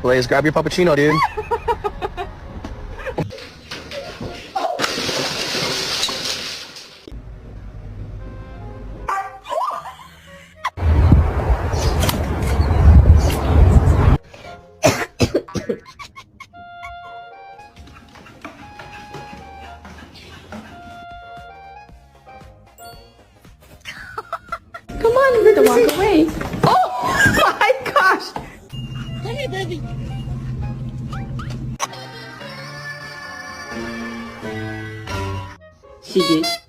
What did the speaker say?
Blaze, grab your puppuccino, dude. Come on, you're to walk away. Oh my gosh! Come here, baby. Sige.